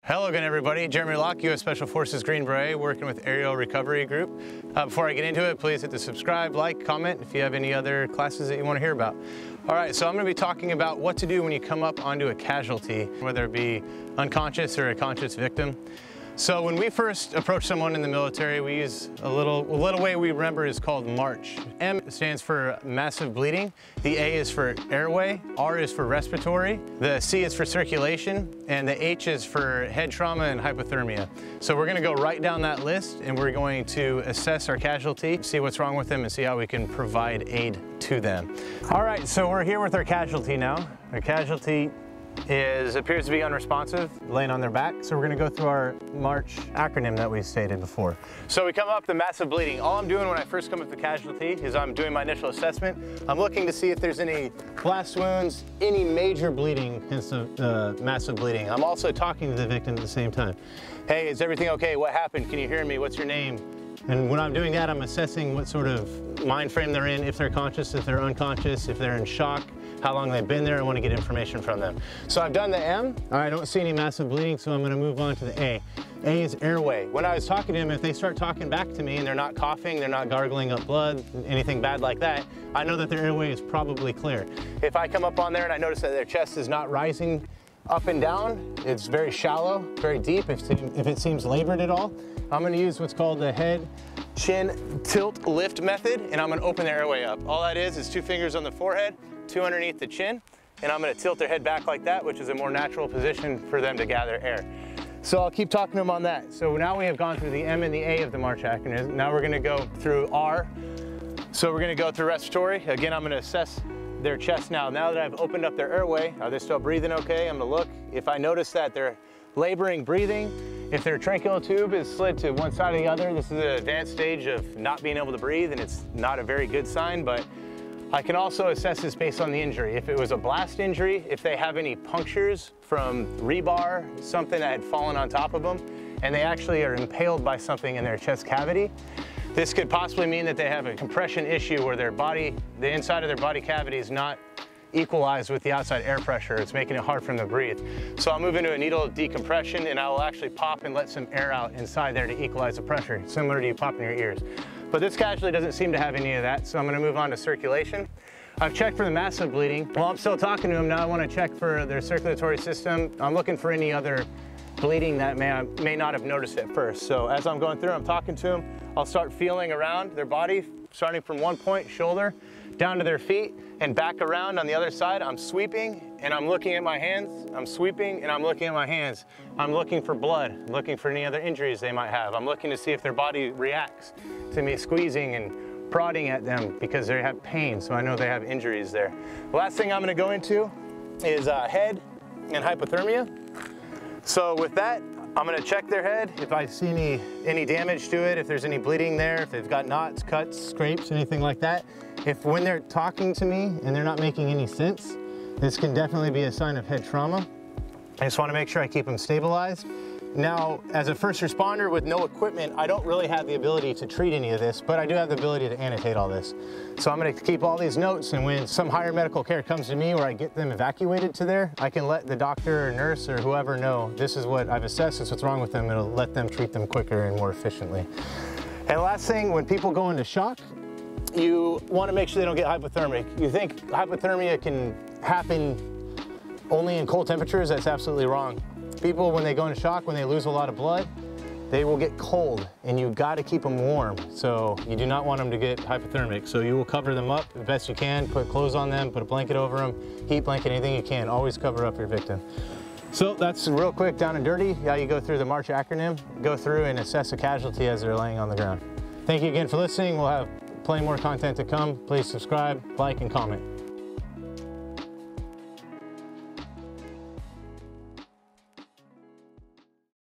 Hello again, everybody. Jeremy Locke, U.S. Special Forces Green Beret, working with Aerial Recovery Group. Before I get into it, please hit the subscribe, like, comment if you have any other classes that you want to hear about. All right, so I'm going to be talking about what to do when you come up onto a casualty, whether it be unconscious or a conscious victim. So when we first approach someone in the military, we use a little way we remember is called M.A.R.C.H. M stands for massive bleeding, the A is for airway, R is for respiratory, the C is for circulation, and the H is for head trauma and hypothermia. So we're going to go right down that list and we're going to assess our casualty, see what's wrong with them, and see how we can provide aid to them. All right, so we're here with our casualty now. Our casualty appears to be unresponsive, laying on their back. So we're going to go through our M.A.R.C.H. acronym that we stated before. So we come up the massive bleeding. All I'm doing when I first come up the casualty is I'm doing my initial assessment. I'm looking to see if there's any blast wounds, any major bleeding, hence the massive bleeding. I'm also talking to the victim at the same time. Hey, is everything okay? What happened? Can you hear me? What's your name? And when I'm doing that, I'm assessing what sort of mind frame they're in, if they're conscious, if they're unconscious, if they're in shock, how long they've been there. I want to get information from them. So I've done the M. I don't see any massive bleeding, so I'm going to move on to the A. A is airway. When I was talking to them, if they start talking back to me and they're not coughing, they're not gargling up blood, anything bad like that, I know that their airway is probably clear. If I come up on there and I notice that their chest is not rising up and down, it's very shallow, very deep, if it seems labored at all, I'm going to use what's called the head chin tilt lift method, and I'm going to open their airway up. All that is 2 fingers on the forehead, 2 underneath the chin, and I'm going to tilt their head back like that, which is a more natural position for them to gather air. So I'll keep talking to them on that. So now we have gone through the M and the A of the M.A.R.C.H. acronym. Now we're going to go through R. So we're going to go through respiratory. Again, I'm going to assess their chest now. Now that I've opened up their airway, are they still breathing okay? I'm going to look. If I notice that they're laboring breathing, if their tracheal tube is slid to one side or the other, this is an advanced stage of not being able to breathe, and it's not a very good sign, but I can also assess this based on the injury. If it was a blast injury, if they have any punctures from rebar, something that had fallen on top of them, and they actually are impaled by something in their chest cavity, this could possibly mean that they have a compression issue where their body, the inside of their body cavity is not equalized with the outside air pressure. It's making it hard for them to breathe. So I'll move into a needle decompression and I will actually pop and let some air out inside there to equalize the pressure, similar to you popping your ears. But this casualty doesn't seem to have any of that, so I'm going to move on to circulation. I've checked for the massive bleeding. While I'm still talking to them, now I want to check for their circulatory system. I'm looking for any other bleeding that may not have noticed at first. So as I'm going through, I'm talking to them, I'll start feeling around their body, starting from one point, shoulder, down to their feet, and back around on the other side. I'm sweeping and I'm looking at my hands. I'm sweeping and I'm looking at my hands. I'm looking for blood, looking for any other injuries they might have. I'm looking to see if their body reacts to me squeezing and prodding at them because they have pain, so I know they have injuries there. The last thing I'm going to go into is head and hypothermia. So with that, I'm going to check their head. If I see any damage to it, if there's any bleeding there, if they've got knots, cuts, scrapes, anything like that. If when they're talking to me and they're not making any sense, this can definitely be a sign of head trauma. I just want to make sure I keep them stabilized. Now, as a first responder with no equipment, I don't really have the ability to treat any of this, but I do have the ability to annotate all this. So I'm going to keep all these notes, and when some higher medical care comes to me or I get them evacuated to there, I can let the doctor or nurse or whoever know this is what I've assessed, this is what's wrong with them. It'll let them treat them quicker and more efficiently. And last thing, when people go into shock, you want to make sure they don't get hypothermic. You think hypothermia can happen only in cold temperatures? That's absolutely wrong. People, when they go into shock, when they lose a lot of blood, they will get cold, and you've got to keep them warm. So you do not want them to get hypothermic. So you will cover them up the best you can, put clothes on them, put a blanket over them, heat blanket, anything you can. Always cover up your victim. So that's real quick, down and dirty, how you go through the M.A.R.C.H. acronym, go through and assess a casualty as they're laying on the ground. Thank you again for listening. We'll have plenty more content to come. Please subscribe, like, and comment.